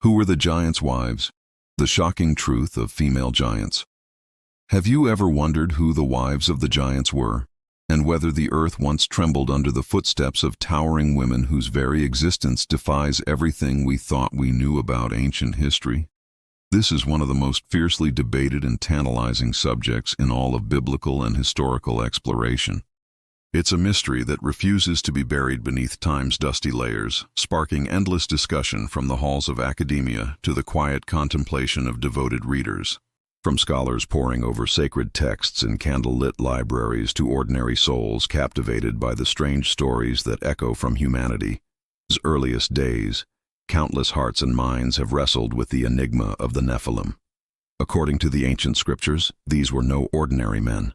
Who were the giants' wives? The shocking truth of female giants. Have you ever wondered who the wives of the giants were, and whether the earth once trembled under the footsteps of towering women whose very existence defies everything we thought we knew about ancient history? This is one of the most fiercely debated and tantalizing subjects in all of biblical and historical exploration. It's a mystery that refuses to be buried beneath time's dusty layers, sparking endless discussion from the halls of academia to the quiet contemplation of devoted readers. From scholars poring over sacred texts in candle-lit libraries to ordinary souls captivated by the strange stories that echo from humanity's earliest days, countless hearts and minds have wrestled with the enigma of the Nephilim. According to the ancient scriptures, these were no ordinary men.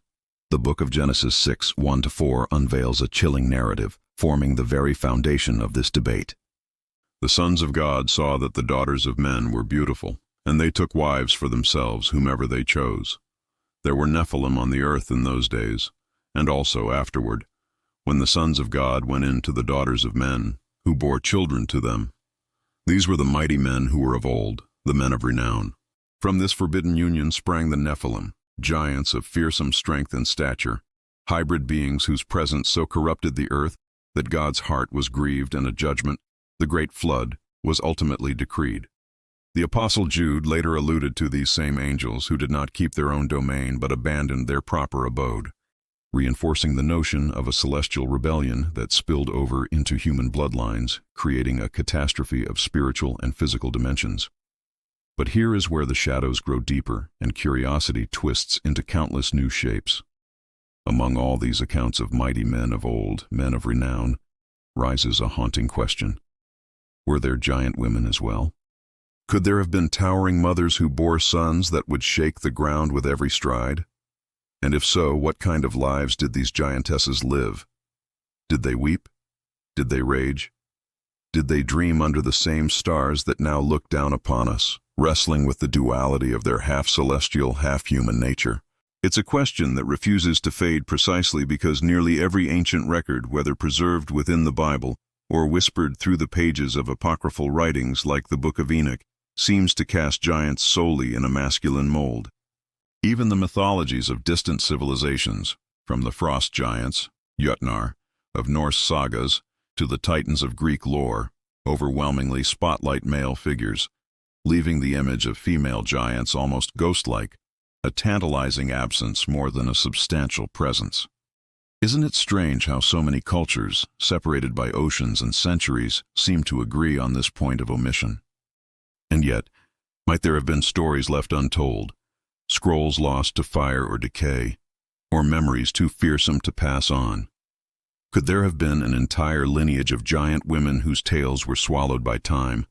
The book of Genesis 6:1-4 unveils a chilling narrative, forming the very foundation of this debate. The sons of God saw that the daughters of men were beautiful, and they took wives for themselves whomever they chose. There were Nephilim on the earth in those days, and also afterward, when the sons of God went in to the daughters of men, who bore children to them. These were the mighty men who were of old, the men of renown. From this forbidden union sprang the Nephilim, giants of fearsome strength and stature, hybrid beings whose presence so corrupted the earth that God's heart was grieved, and a judgment, the great flood, was ultimately decreed. The Apostle Jude later alluded to these same angels who did not keep their own domain but abandoned their proper abode, reinforcing the notion of a celestial rebellion that spilled over into human bloodlines, creating a catastrophe of spiritual and physical dimensions. But here is where the shadows grow deeper and curiosity twists into countless new shapes. Among all these accounts of mighty men of old, men of renown, rises a haunting question. Were there giant women as well? Could there have been towering mothers who bore sons that would shake the ground with every stride? And if so, what kind of lives did these giantesses live? Did they weep? Did they rage? Did they dream under the same stars that now look down upon us, wrestling with the duality of their half-celestial, half-human nature? It's a question that refuses to fade precisely because nearly every ancient record, whether preserved within the Bible or whispered through the pages of apocryphal writings like the Book of Enoch, seems to cast giants solely in a masculine mold. Even the mythologies of distant civilizations, from the frost giants, Jötnar, of Norse sagas, to the titans of Greek lore, overwhelmingly spotlight male figures, leaving the image of female giants almost ghost-like, a tantalizing absence more than a substantial presence. Isn't it strange how so many cultures, separated by oceans and centuries, seem to agree on this point of omission? And yet, might there have been stories left untold, scrolls lost to fire or decay, or memories too fearsome to pass on? Could there have been an entire lineage of giant women whose tales were swallowed by time,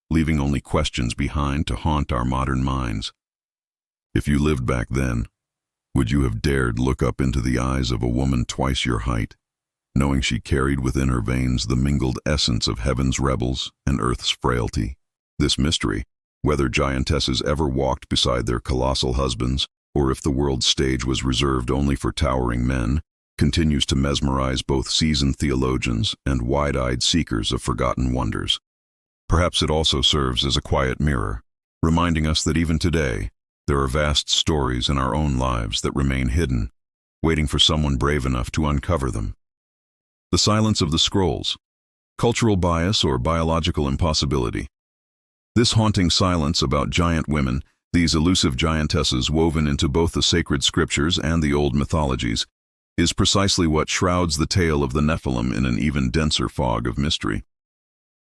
leaving only questions behind to haunt our modern minds? If you lived back then, would you have dared look up into the eyes of a woman twice your height, knowing she carried within her veins the mingled essence of heaven's rebels and earth's frailty? This mystery, whether giantesses ever walked beside their colossal husbands, or if the world's stage was reserved only for towering men, continues to mesmerize both seasoned theologians and wide-eyed seekers of forgotten wonders. Perhaps it also serves as a quiet mirror, reminding us that even today, there are vast stories in our own lives that remain hidden, waiting for someone brave enough to uncover them. The silence of the scrolls, cultural bias or biological impossibility. This haunting silence about giant women, these elusive giantesses woven into both the sacred scriptures and the old mythologies, is precisely what shrouds the tale of the Nephilim in an even denser fog of mystery.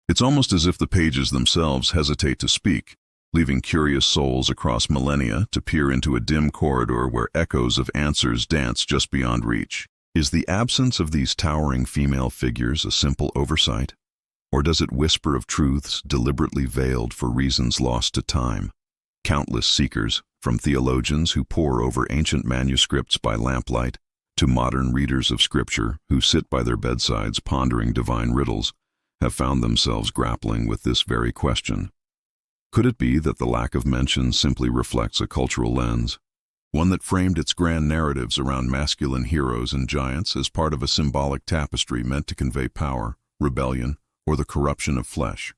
It's almost as if the pages themselves hesitate to speak, leaving curious souls across millennia to peer into a dim corridor where echoes of answers dance just beyond reach. Is the absence of these towering female figures a simple oversight? Or does it whisper of truths deliberately veiled for reasons lost to time? Countless seekers, from theologians who pore over ancient manuscripts by lamplight, to modern readers of Scripture who sit by their bedsides pondering divine riddles, have found themselves grappling with this very question. Could it be that the lack of mention simply reflects a cultural lens, one that framed its grand narratives around masculine heroes and giants as part of a symbolic tapestry meant to convey power, rebellion, or the corruption of flesh?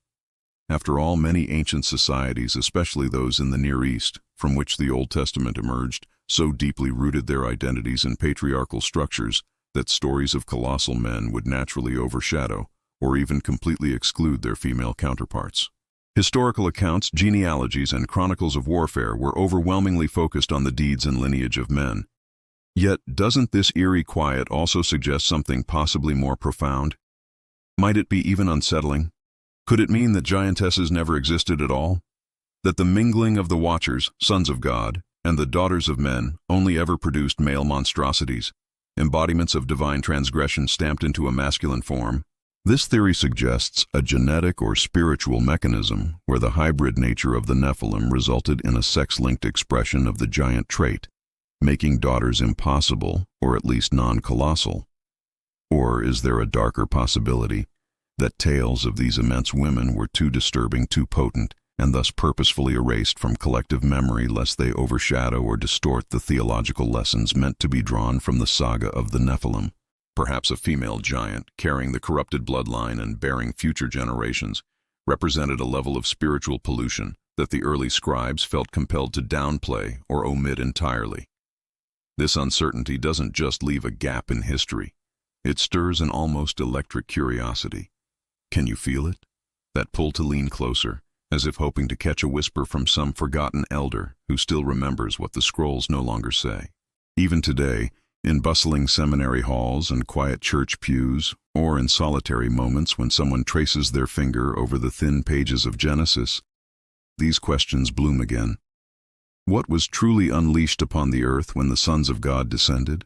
After all, many ancient societies, especially those in the Near East, from which the Old Testament emerged, so deeply rooted their identities in patriarchal structures that stories of colossal men would naturally overshadow or even completely exclude their female counterparts. Historical accounts, genealogies, and chronicles of warfare were overwhelmingly focused on the deeds and lineage of men. Yet, doesn't this eerie quiet also suggest something possibly more profound? Might it be even unsettling? Could it mean that giantesses never existed at all? That the mingling of the Watchers, sons of God, and the daughters of men only ever produced male monstrosities, embodiments of divine transgression stamped into a masculine form? This theory suggests a genetic or spiritual mechanism where the hybrid nature of the Nephilim resulted in a sex-linked expression of the giant trait, making daughters impossible, or at least non-colossal. Or is there a darker possibility that tales of these immense women were too disturbing, too potent, and thus purposefully erased from collective memory lest they overshadow or distort the theological lessons meant to be drawn from the saga of the Nephilim? Perhaps a female giant, carrying the corrupted bloodline and bearing future generations, represented a level of spiritual pollution that the early scribes felt compelled to downplay or omit entirely. This uncertainty doesn't just leave a gap in history. It stirs an almost electric curiosity. Can you feel it? That pull to lean closer, as if hoping to catch a whisper from some forgotten elder who still remembers what the scrolls no longer say. Even today, in bustling seminary halls and quiet church pews, or in solitary moments when someone traces their finger over the thin pages of Genesis, these questions bloom again. What was truly unleashed upon the earth when the sons of God descended?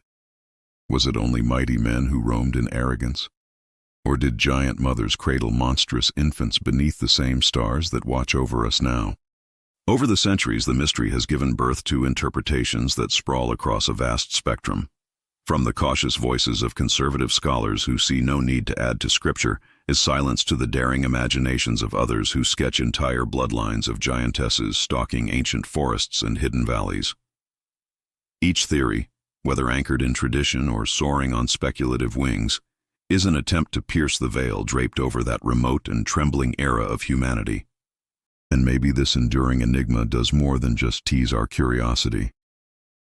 Was it only mighty men who roamed in arrogance? Or did giant mothers cradle monstrous infants beneath the same stars that watch over us now? Over the centuries, the mystery has given birth to interpretations that sprawl across a vast spectrum. From the cautious voices of conservative scholars who see no need to add to Scripture is silence to the daring imaginations of others who sketch entire bloodlines of giantesses stalking ancient forests and hidden valleys. Each theory, whether anchored in tradition or soaring on speculative wings, is an attempt to pierce the veil draped over that remote and trembling era of humanity. And maybe this enduring enigma does more than just tease our curiosity.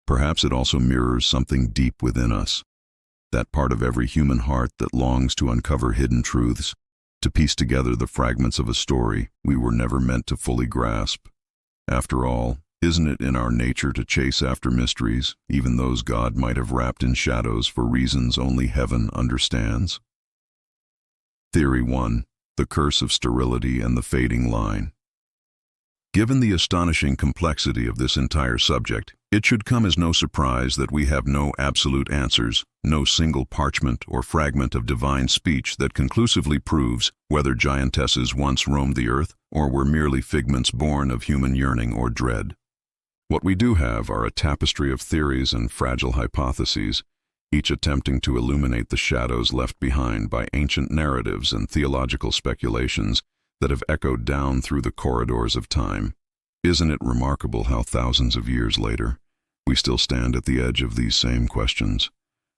Perhaps it also mirrors something deep within us, that part of every human heart that longs to uncover hidden truths, to piece together the fragments of a story we were never meant to fully grasp. After all, isn't it in our nature to chase after mysteries, even those God might have wrapped in shadows for reasons only heaven understands? Theory 1. The Curse of Sterility and the Fading Line. Given the astonishing complexity of this entire subject, it should come as no surprise that we have no absolute answers, no single parchment or fragment of divine speech that conclusively proves whether giantesses once roamed the earth or were merely figments born of human yearning or dread. What we do have are a tapestry of theories and fragile hypotheses, each attempting to illuminate the shadows left behind by ancient narratives and theological speculations that have echoed down through the corridors of time. Isn't it remarkable how thousands of years later, we still stand at the edge of these same questions,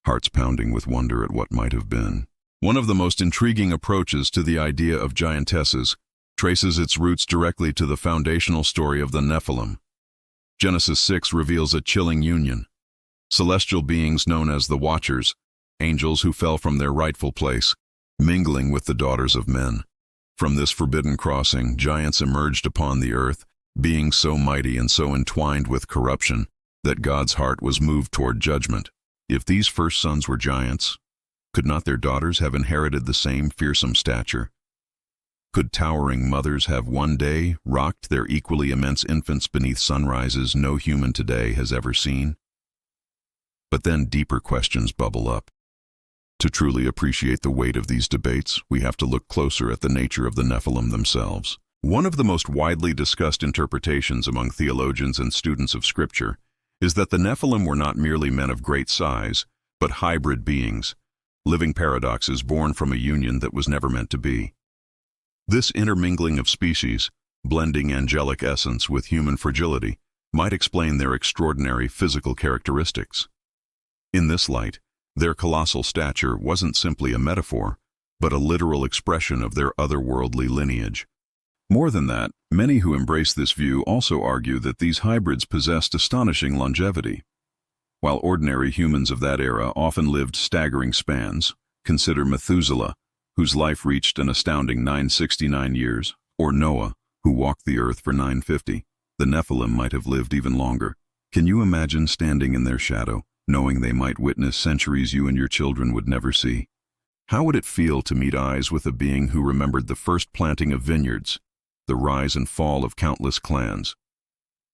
hearts pounding with wonder at what might have been? One of the most intriguing approaches to the idea of giantesses traces its roots directly to the foundational story of the Nephilim. Genesis 6 reveals a chilling union. Celestial beings known as the Watchers, angels who fell from their rightful place, mingling with the daughters of men. From this forbidden crossing, giants emerged upon the earth, beings so mighty and so entwined with corruption that God's heart was moved toward judgment. If these first sons were giants, could not their daughters have inherited the same fearsome stature? Could towering mothers have one day rocked their equally immense infants beneath sunrises no human today has ever seen? But then deeper questions bubble up. To truly appreciate the weight of these debates, we have to look closer at the nature of the Nephilim themselves. One of the most widely discussed interpretations among theologians and students of Scripture is that the Nephilim were not merely men of great size, but hybrid beings, living paradoxes born from a union that was never meant to be. This intermingling of species, blending angelic essence with human fragility, might explain their extraordinary physical characteristics. In this light, their colossal stature wasn't simply a metaphor, but a literal expression of their otherworldly lineage. More than that, many who embrace this view also argue that these hybrids possessed astonishing longevity. While ordinary humans of that era often lived staggering spans, consider Methuselah, whose life reached an astounding 969 years, or Noah, who walked the earth for 950. The Nephilim might have lived even longer. Can you imagine standing in their shadow, knowing they might witness centuries you and your children would never see? How would it feel to meet eyes with a being who remembered the first planting of vineyards, the rise and fall of countless clans?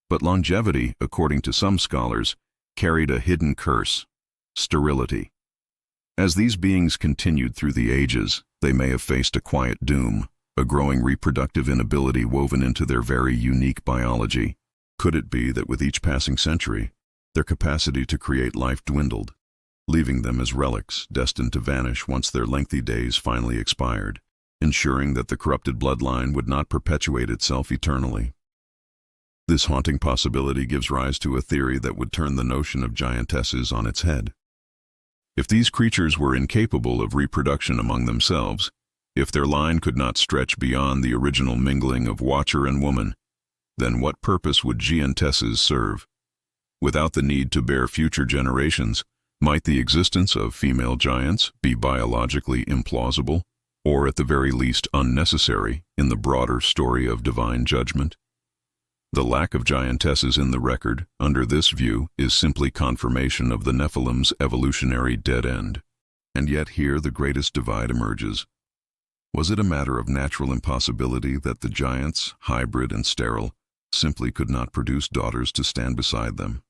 But longevity, according to some scholars, carried a hidden curse: sterility. As these beings continued through the ages, they may have faced a quiet doom, a growing reproductive inability woven into their very unique biology. Could it be that with each passing century, their capacity to create life dwindled, leaving them as relics destined to vanish once their lengthy days finally expired, ensuring that the corrupted bloodline would not perpetuate itself eternally? This haunting possibility gives rise to a theory that would turn the notion of giantesses on its head. If these creatures were incapable of reproduction among themselves, if their line could not stretch beyond the original mingling of watcher and woman, then what purpose would giantesses serve? Without the need to bear future generations, might the existence of female giants be biologically implausible, or at the very least unnecessary, in the broader story of divine judgment? The lack of giantesses in the record, under this view, is simply confirmation of the Nephilim's evolutionary dead end. And yet here the greatest divide emerges. Was it a matter of natural impossibility that the giants, hybrid and sterile, simply could not produce daughters to stand beside them?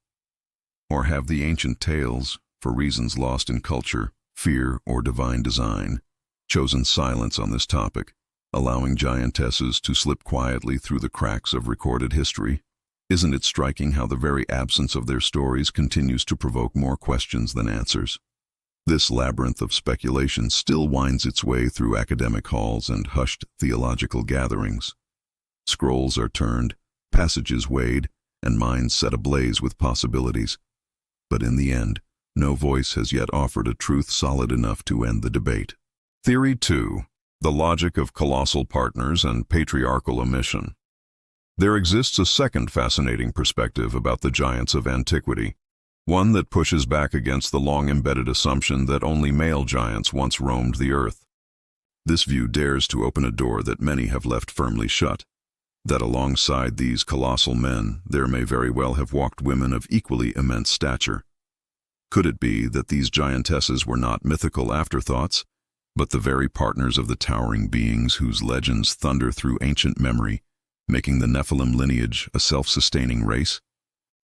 Or have the ancient tales, for reasons lost in culture, fear, or divine design, chosen silence on this topic, allowing giantesses to slip quietly through the cracks of recorded history? Isn't it striking how the very absence of their stories continues to provoke more questions than answers? This labyrinth of speculation still winds its way through academic halls and hushed theological gatherings. Scrolls are turned, passages weighed, and minds set ablaze with possibilities. But in the end, no voice has yet offered a truth solid enough to end the debate. Theory 2. The logic of colossal partners and patriarchal omission. There exists a second fascinating perspective about the giants of antiquity, one that pushes back against the long-embedded assumption that only male giants once roamed the earth. This view dares to open a door that many have left firmly shut, that alongside these colossal men there may very well have walked women of equally immense stature. Could it be that these giantesses were not mythical afterthoughts, but the very partners of the towering beings whose legends thunder through ancient memory, making the Nephilim lineage a self-sustaining race?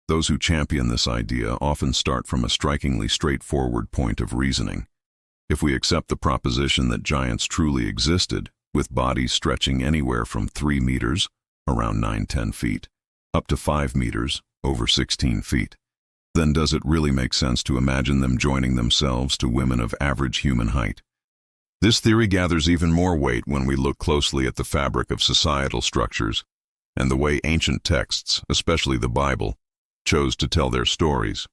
Those who champion this idea often start from a strikingly straightforward point of reasoning. If we accept the proposition that giants truly existed, with bodies stretching anywhere from 3 meters, around 9–10 feet, up to 5 meters, over 16 feet, then does it really make sense to imagine them joining themselves to women of average human height? This theory gathers even more weight when we look closely at the fabric of societal structures and the way ancient texts, especially the Bible, chose to tell their stories.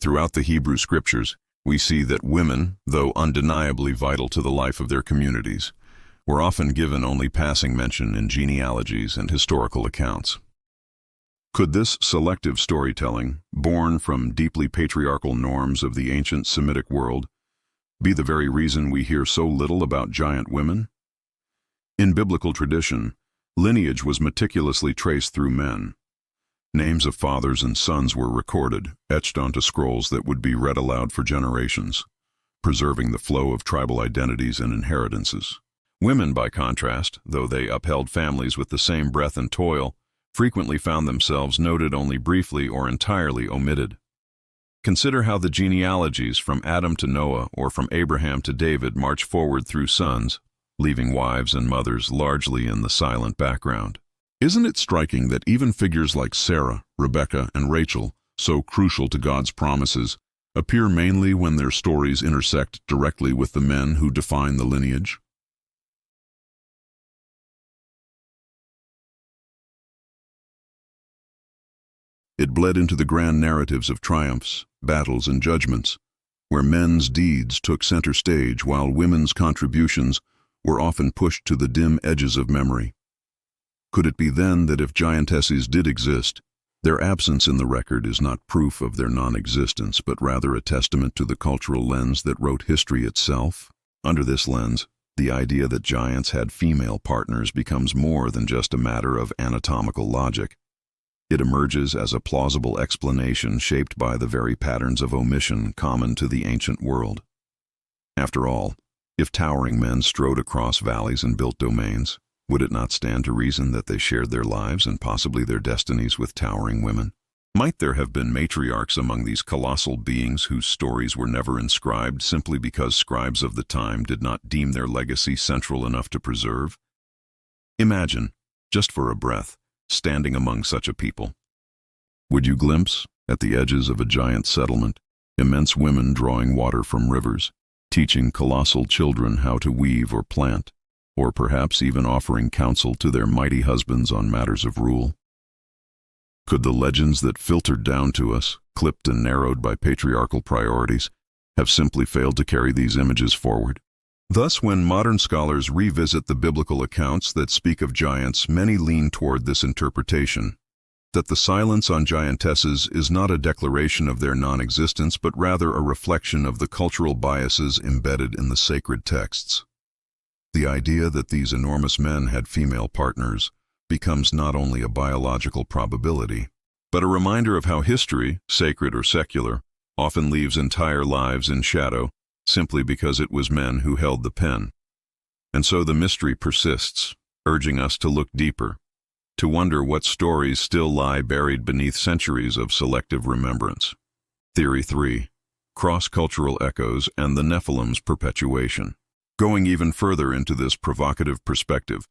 Throughout the Hebrew scriptures, we see that women, though undeniably vital to the life of their communities, were often given only passing mention in genealogies and historical accounts. Could this selective storytelling, born from deeply patriarchal norms of the ancient Semitic world, be the very reason we hear so little about giant women? In biblical tradition, lineage was meticulously traced through men. Names of fathers and sons were recorded, etched onto scrolls that would be read aloud for generations, preserving the flow of tribal identities and inheritances. Women, by contrast, though they upheld families with the same breath and toil, frequently found themselves noted only briefly or entirely omitted. Consider how the genealogies from Adam to Noah or from Abraham to David march forward through sons, leaving wives and mothers largely in the silent background. Isn't it striking that even figures like Sarah, Rebecca, and Rachel, so crucial to God's promises, appear mainly when their stories intersect directly with the men who define the lineage? It bled into the grand narratives of triumphs, battles, and judgments, where men's deeds took center stage while women's contributions were often pushed to the dim edges of memory. Could it be then that if giantesses did exist, their absence in the record is not proof of their non-existence, but rather a testament to the cultural lens that wrote history itself? Under this lens, the idea that giants had female partners becomes more than just a matter of anatomical logic. It emerges as a plausible explanation shaped by the very patterns of omission common to the ancient world. After all, if towering men strode across valleys and built domains, would it not stand to reason that they shared their lives and possibly their destinies with towering women? Might there have been matriarchs among these colossal beings whose stories were never inscribed simply because scribes of the time did not deem their legacy central enough to preserve? Imagine, just for a breath, standing among such a people. Would you glimpse, at the edges of a giant settlement, immense women drawing water from rivers, teaching colossal children how to weave or plant, or perhaps even offering counsel to their mighty husbands on matters of rule? Could the legends that filtered down to us, clipped and narrowed by patriarchal priorities, have simply failed to carry these images forward? Thus, when modern scholars revisit the biblical accounts that speak of giants, many lean toward this interpretation, that the silence on giantesses is not a declaration of their non-existence, but rather a reflection of the cultural biases embedded in the sacred texts. The idea that these enormous men had female partners becomes not only a biological probability, but a reminder of how history, sacred or secular, often leaves entire lives in shadow simply because it was men who held the pen. And so the mystery persists, urging us to look deeper, to wonder what stories still lie buried beneath centuries of selective remembrance. Theory 3. Cross-cultural echoes and the Nephilim's perpetuation. Going even further into this provocative perspective,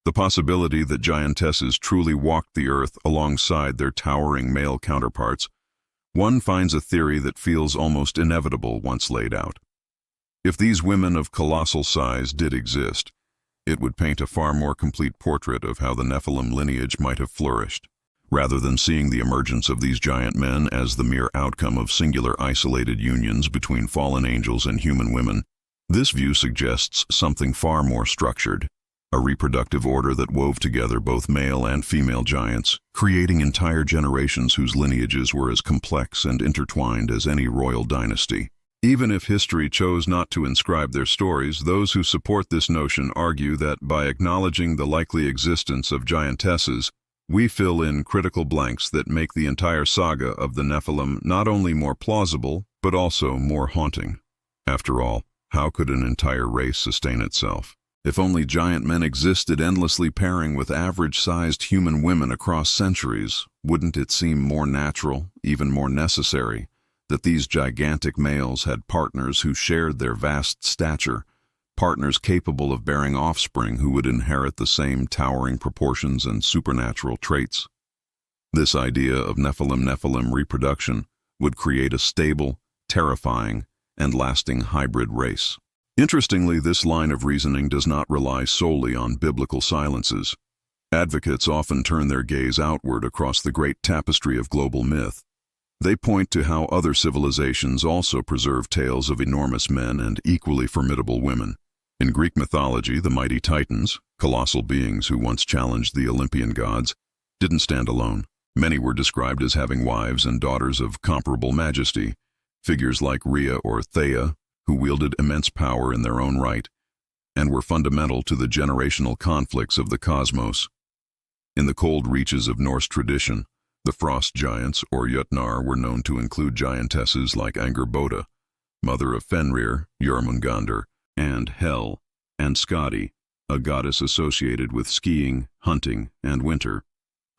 the possibility that giantesses truly walked the earth alongside their towering male counterparts, one finds a theory that feels almost inevitable once laid out. If these women of colossal size did exist, it would paint a far more complete portrait of how the Nephilim lineage might have flourished. Rather than seeing the emergence of these giant men as the mere outcome of singular isolated unions between fallen angels and human women, this view suggests something far more structured, a reproductive order that wove together both male and female giants, creating entire generations whose lineages were as complex and intertwined as any royal dynasty. Even if history chose not to inscribe their stories, those who support this notion argue that by acknowledging the likely existence of giantesses, we fill in critical blanks that make the entire saga of the Nephilim not only more plausible, but also more haunting. After all, how could an entire race sustain itself? If only giant men existed endlessly pairing with average-sized human women across centuries, wouldn't it seem more natural, even more necessary, that these gigantic males had partners who shared their vast stature, partners capable of bearing offspring who would inherit the same towering proportions and supernatural traits? This idea of Nephilim reproduction would create a stable, terrifying, and lasting hybrid race. Interestingly, this line of reasoning does not rely solely on biblical silences. Advocates often turn their gaze outward across the great tapestry of global myth. They point to how other civilizations also preserve tales of enormous men and equally formidable women. In Greek mythology, the mighty Titans, colossal beings who once challenged the Olympian gods, didn't stand alone. Many were described as having wives and daughters of comparable majesty, figures like Rhea or Theia, who wielded immense power in their own right, and were fundamental to the generational conflicts of the cosmos. In the cold reaches of Norse tradition, the frost giants, or Jötnar, were known to include giantesses like Angerboda, mother of Fenrir, Jormungandr, and Hel, and Skadi, a goddess associated with skiing, hunting, and winter,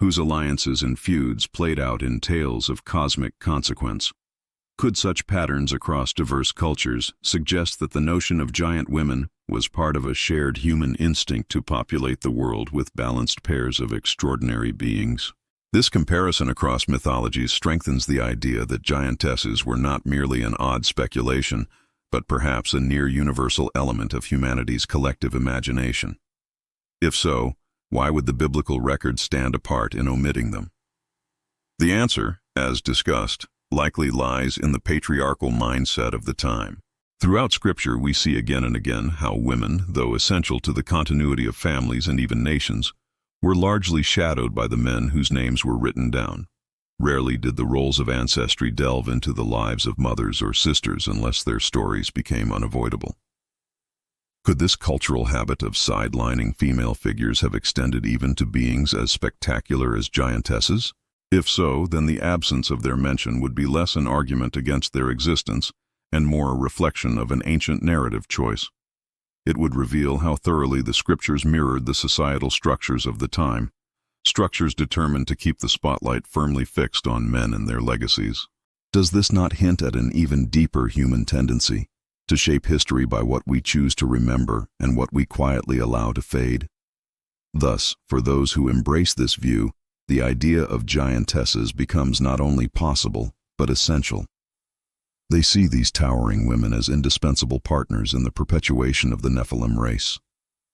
whose alliances and feuds played out in tales of cosmic consequence. Could such patterns across diverse cultures suggest that the notion of giant women was part of a shared human instinct to populate the world with balanced pairs of extraordinary beings? This comparison across mythologies strengthens the idea that giantesses were not merely an odd speculation, but perhaps a near-universal element of humanity's collective imagination. If so, why would the biblical record stand apart in omitting them? The answer, as discussed, likely lies in the patriarchal mindset of the time. Throughout Scripture, we see again and again how women, though essential to the continuity of families and even nations, were largely shadowed by the men whose names were written down. Rarely did the roles of ancestry delve into the lives of mothers or sisters unless their stories became unavoidable. Could this cultural habit of sidelining female figures have extended even to beings as spectacular as giantesses? If so, then the absence of their mention would be less an argument against their existence and more a reflection of an ancient narrative choice. It would reveal how thoroughly the scriptures mirrored the societal structures of the time, structures determined to keep the spotlight firmly fixed on men and their legacies. Does this not hint at an even deeper human tendency to shape history by what we choose to remember and what we quietly allow to fade? Thus, for those who embrace this view, the idea of giantesses becomes not only possible, but essential. They see these towering women as indispensable partners in the perpetuation of the Nephilim race,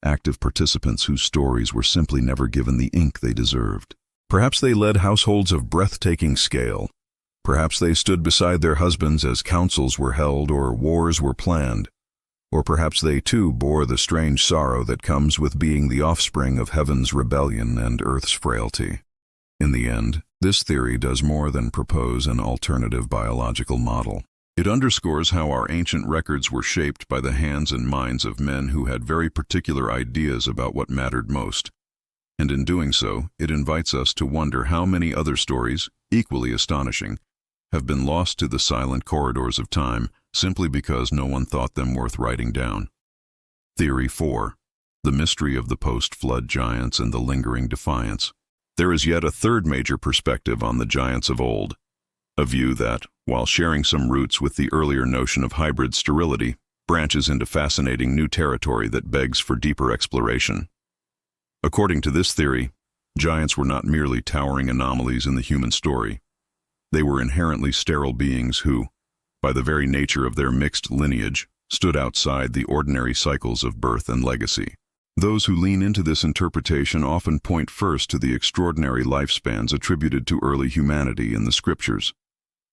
active participants whose stories were simply never given the ink they deserved. Perhaps they led households of breathtaking scale. Perhaps they stood beside their husbands as councils were held or wars were planned. Or perhaps they too bore the strange sorrow that comes with being the offspring of heaven's rebellion and earth's frailty. In the end, this theory does more than propose an alternative biological model. It underscores how our ancient records were shaped by the hands and minds of men who had very particular ideas about what mattered most. And in doing so, it invites us to wonder how many other stories, equally astonishing, have been lost to the silent corridors of time simply because no one thought them worth writing down. Theory 4. The mystery of the post-flood giants and the lingering defiance. There is yet a third major perspective on the giants of old, a view that, while sharing some roots with the earlier notion of hybrid sterility, branches into fascinating new territory that begs for deeper exploration. According to this theory, giants were not merely towering anomalies in the human story. They were inherently sterile beings who, by the very nature of their mixed lineage, stood outside the ordinary cycles of birth and legacy. Those who lean into this interpretation often point first to the extraordinary lifespans attributed to early humanity in the scriptures.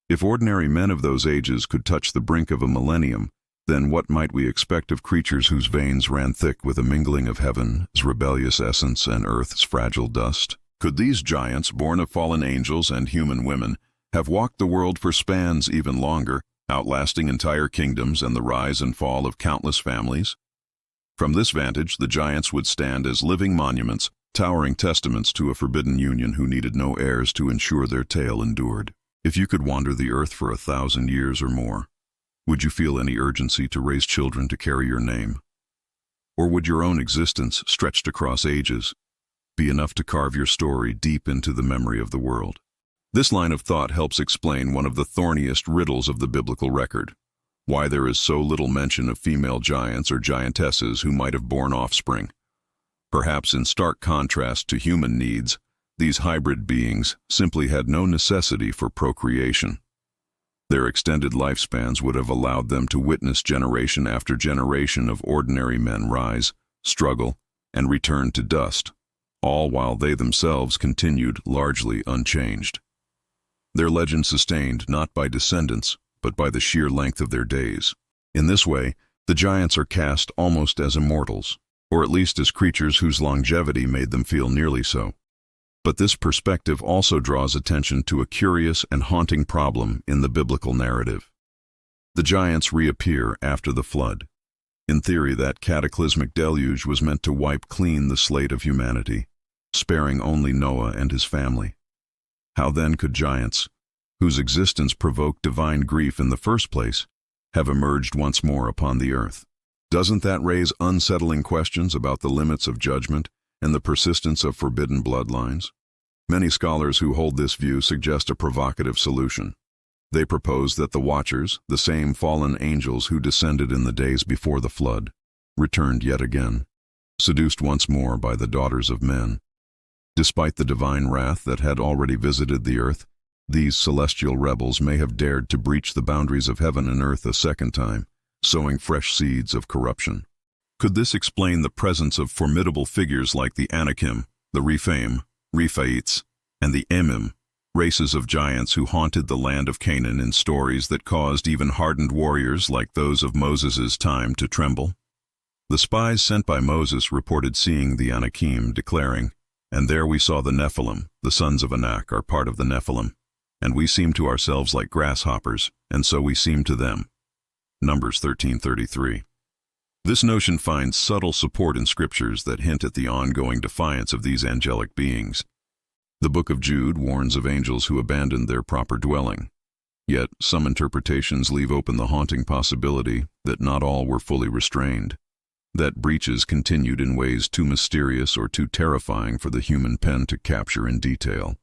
If ordinary men of those ages could touch the brink of a millennium, then what might we expect of creatures whose veins ran thick with a mingling of heaven's rebellious essence and earth's fragile dust? Could these giants, born of fallen angels and human women, have walked the world for spans even longer, outlasting entire kingdoms and the rise and fall of countless families? From this vantage, the giants would stand as living monuments, towering testaments to a forbidden union who needed no heirs to ensure their tale endured. If you could wander the earth for 1,000 years or more, would you feel any urgency to raise children to carry your name? Or would your own existence, stretched across ages, be enough to carve your story deep into the memory of the world? This line of thought helps explain one of the thorniest riddles of the biblical record: why there is so little mention of female giants or giantesses who might have borne offspring. Perhaps in stark contrast to human needs, these hybrid beings simply had no necessity for procreation. Their extended lifespans would have allowed them to witness generation after generation of ordinary men rise, struggle, and return to dust, all while they themselves continued largely unchanged. Their legend sustained not by descendants, but by the sheer length of their days. In this way, the giants are cast almost as immortals, or at least as creatures whose longevity made them feel nearly so. But this perspective also draws attention to a curious and haunting problem in the biblical narrative. The giants reappear after the flood. In theory, that cataclysmic deluge was meant to wipe clean the slate of humanity, sparing only Noah and his family. How then could giants, whose existence provoked divine grief in the first place, have emerged once more upon the earth? Doesn't that raise unsettling questions about the limits of judgment and the persistence of forbidden bloodlines? Many scholars who hold this view suggest a provocative solution. They propose that the Watchers, the same fallen angels who descended in the days before the flood, returned yet again, seduced once more by the daughters of men. Despite the divine wrath that had already visited the earth, these celestial rebels may have dared to breach the boundaries of heaven and earth a second time, sowing fresh seeds of corruption. Could this explain the presence of formidable figures like the Anakim, the Rephaites, and the Emim, races of giants who haunted the land of Canaan in stories that caused even hardened warriors like those of Moses' time to tremble? The spies sent by Moses reported seeing the Anakim, declaring, And there we saw the Nephilim, the sons of Anak are part of the Nephilim, and we seem to ourselves like grasshoppers, and so we seem to them. Numbers 13:33. This notion finds subtle support in scriptures that hint at the ongoing defiance of these angelic beings. The book of Jude warns of angels who abandoned their proper dwelling. Yet some interpretations leave open the haunting possibility that not all were fully restrained, that breaches continued in ways too mysterious or too terrifying for the human pen to capture in detail.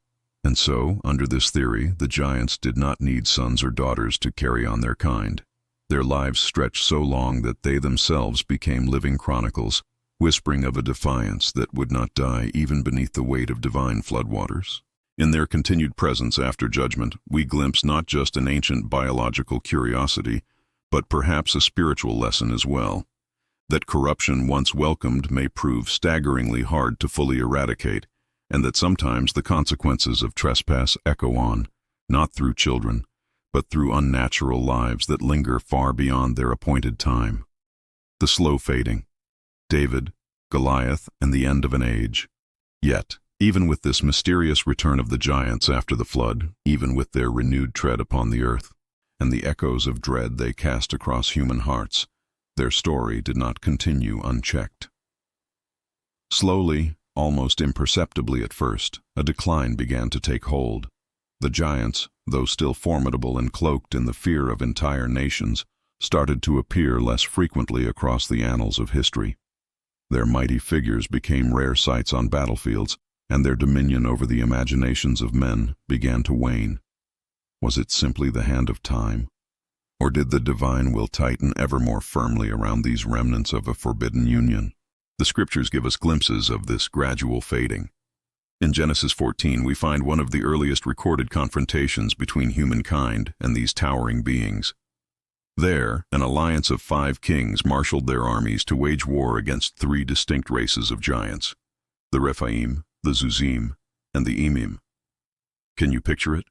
And so, under this theory, the giants did not need sons or daughters to carry on their kind. Their lives stretched so long that they themselves became living chronicles, whispering of a defiance that would not die even beneath the weight of divine floodwaters. In their continued presence after judgment, we glimpse not just an ancient biological curiosity, but perhaps a spiritual lesson as well. That corruption once welcomed may prove staggeringly hard to fully eradicate, and that sometimes the consequences of trespass echo on, not through children, but through unnatural lives that linger far beyond their appointed time. The slow fading, David, Goliath, and the end of an age. Yet, even with this mysterious return of the giants after the flood, even with their renewed tread upon the earth, and the echoes of dread they cast across human hearts, their story did not continue unchecked. Slowly, almost imperceptibly at first, a decline began to take hold. The giants, though still formidable and cloaked in the fear of entire nations, started to appear less frequently across the annals of history. Their mighty figures became rare sights on battlefields, and their dominion over the imaginations of men began to wane. Was it simply the hand of time? Or did the divine will tighten ever more firmly around these remnants of a forbidden union? The scriptures give us glimpses of this gradual fading. In Genesis 14, we find one of the earliest recorded confrontations between humankind and these towering beings. There, an alliance of 5 kings marshaled their armies to wage war against 3 distinct races of giants, the Rephaim, the Zuzim, and the Emim. Can you picture it?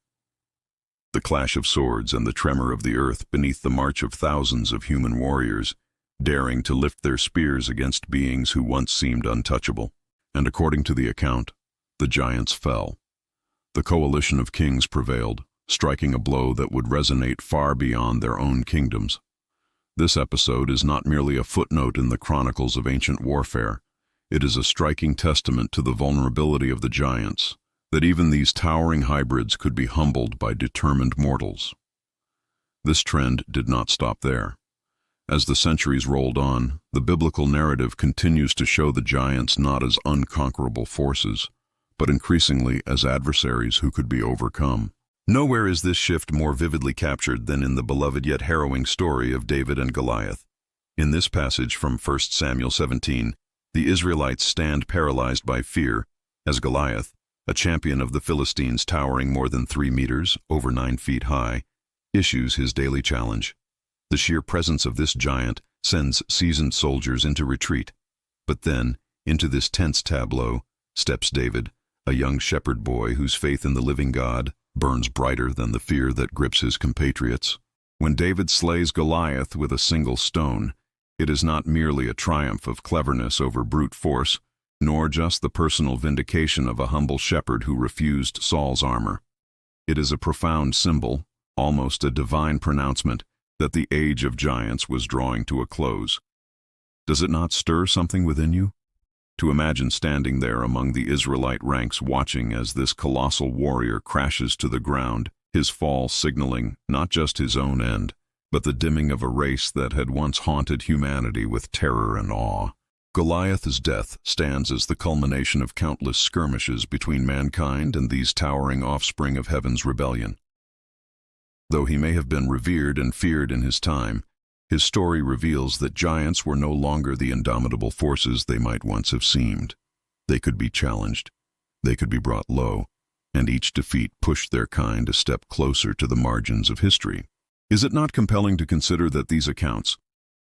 The clash of swords and the tremor of the earth beneath the march of thousands of human warriors, daring to lift their spears against beings who once seemed untouchable. And according to the account, the giants fell. The coalition of kings prevailed, striking a blow that would resonate far beyond their own kingdoms. This episode is not merely a footnote in the chronicles of ancient warfare. It is a striking testament to the vulnerability of the giants, that even these towering hybrids could be humbled by determined mortals. This trend did not stop there. As the centuries rolled on, the biblical narrative continues to show the giants not as unconquerable forces, but increasingly as adversaries who could be overcome. Nowhere is this shift more vividly captured than in the beloved yet harrowing story of David and Goliath. In this passage from 1 Samuel 17, the Israelites stand paralyzed by fear as Goliath, a champion of the Philistines towering more than 3 meters, over 9 feet high, issues his daily challenge. The sheer presence of this giant sends seasoned soldiers into retreat. But then, into this tense tableau, steps David, a young shepherd boy whose faith in the living God burns brighter than the fear that grips his compatriots. When David slays Goliath with a single stone, it is not merely a triumph of cleverness over brute force, nor just the personal vindication of a humble shepherd who refused Saul's armor. It is a profound symbol, almost a divine pronouncement, that the age of giants was drawing to a close. Does it not stir something within you? To imagine standing there among the Israelite ranks watching as this colossal warrior crashes to the ground, his fall signaling not just his own end, but the dimming of a race that had once haunted humanity with terror and awe. Goliath's death stands as the culmination of countless skirmishes between mankind and these towering offspring of heaven's rebellion. Though he may have been revered and feared in his time, his story reveals that giants were no longer the indomitable forces they might once have seemed. They could be challenged, they could be brought low, and each defeat pushed their kind a step closer to the margins of history. Is it not compelling to consider that these accounts,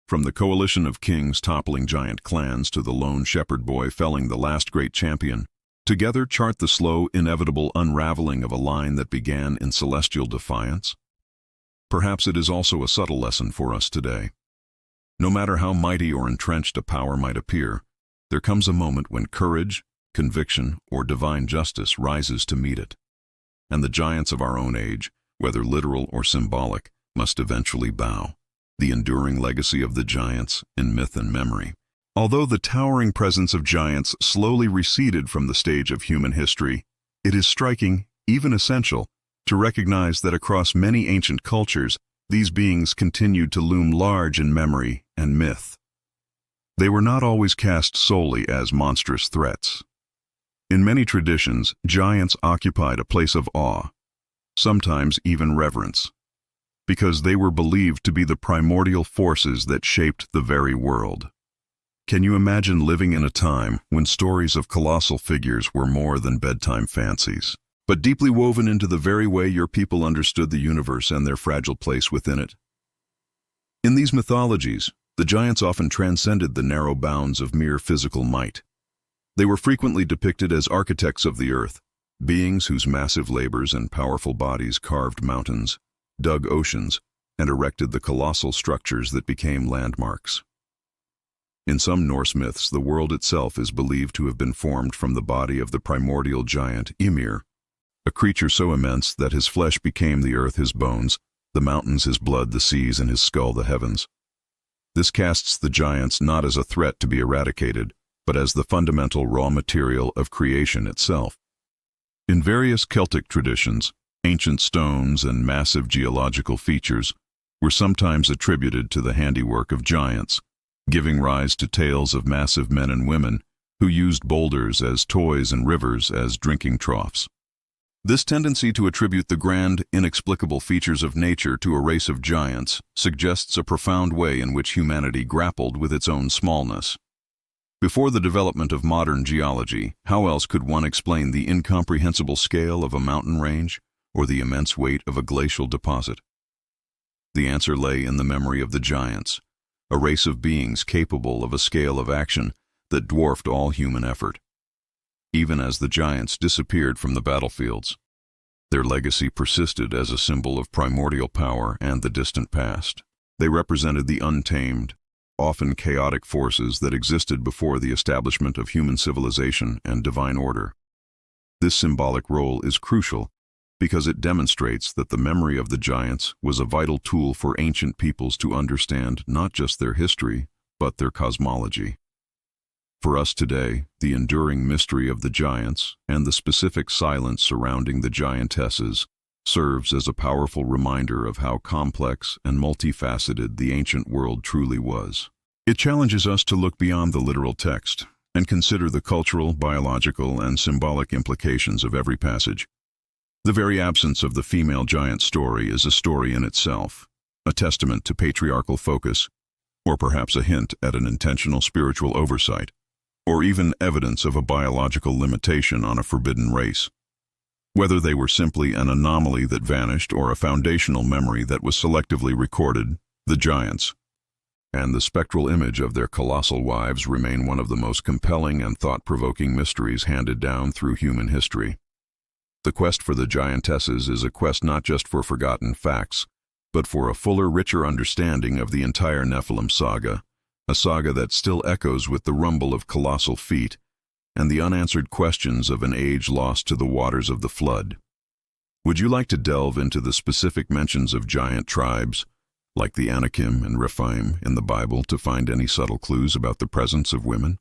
from the coalition of kings toppling giant clans to the lone shepherd boy felling the last great champion, together chart the slow, inevitable unraveling of a line that began in celestial defiance? Perhaps it is also a subtle lesson for us today. No matter how mighty or entrenched a power might appear, there comes a moment when courage, conviction, or divine justice rises to meet it. And the giants of our own age, whether literal or symbolic, must eventually bow. The enduring legacy of the giants in myth and memory. Although the towering presence of giants slowly receded from the stage of human history, it is striking, even essential, to recognize that across many ancient cultures, these beings continued to loom large in memory and myth. They were not always cast solely as monstrous threats. In many traditions, giants occupied a place of awe, sometimes even reverence, because they were believed to be the primordial forces that shaped the very world. Can you imagine living in a time when stories of colossal figures were more than bedtime fancies, but deeply woven into the very way your people understood the universe and their fragile place within it? In these mythologies, the giants often transcended the narrow bounds of mere physical might. They were frequently depicted as architects of the earth, beings whose massive labors and powerful bodies carved mountains, dug oceans, and erected the colossal structures that became landmarks. In some Norse myths, the world itself is believed to have been formed from the body of the primordial giant Ymir, a creature so immense that his flesh became the earth his bones, the mountains his blood, the seas, and his skull the heavens. This casts the giants not as a threat to be eradicated, but as the fundamental raw material of creation itself. In various Celtic traditions, ancient stones and massive geological features were sometimes attributed to the handiwork of giants, giving rise to tales of massive men and women who used boulders as toys and rivers as drinking troughs. This tendency to attribute the grand, inexplicable features of nature to a race of giants suggests a profound way in which humanity grappled with its own smallness. Before the development of modern geology, how else could one explain the incomprehensible scale of a mountain range or the immense weight of a glacial deposit? The answer lay in the memory of the giants, a race of beings capable of a scale of action that dwarfed all human effort. Even as the giants disappeared from the battlefields, their legacy persisted as a symbol of primordial power and the distant past. They represented the untamed, often chaotic forces that existed before the establishment of human civilization and divine order. This symbolic role is crucial because it demonstrates that the memory of the giants was a vital tool for ancient peoples to understand not just their history, but their cosmology. For us today, the enduring mystery of the giants and the specific silence surrounding the giantesses serves as a powerful reminder of how complex and multifaceted the ancient world truly was. It challenges us to look beyond the literal text and consider the cultural, biological, and symbolic implications of every passage. The very absence of the female giant story is a story in itself, a testament to patriarchal focus, or perhaps a hint at an intentional spiritual oversight, or even evidence of a biological limitation on a forbidden race. Whether they were simply an anomaly that vanished or a foundational memory that was selectively recorded, the giants and the spectral image of their colossal wives remain one of the most compelling and thought-provoking mysteries handed down through human history. The quest for the giantesses is a quest not just for forgotten facts, but for a fuller, richer understanding of the entire Nephilim saga, a saga that still echoes with the rumble of colossal feet and the unanswered questions of an age lost to the waters of the flood. Would you like to delve into the specific mentions of giant tribes, like the Anakim and Rephaim in the Bible, to find any subtle clues about the presence of women?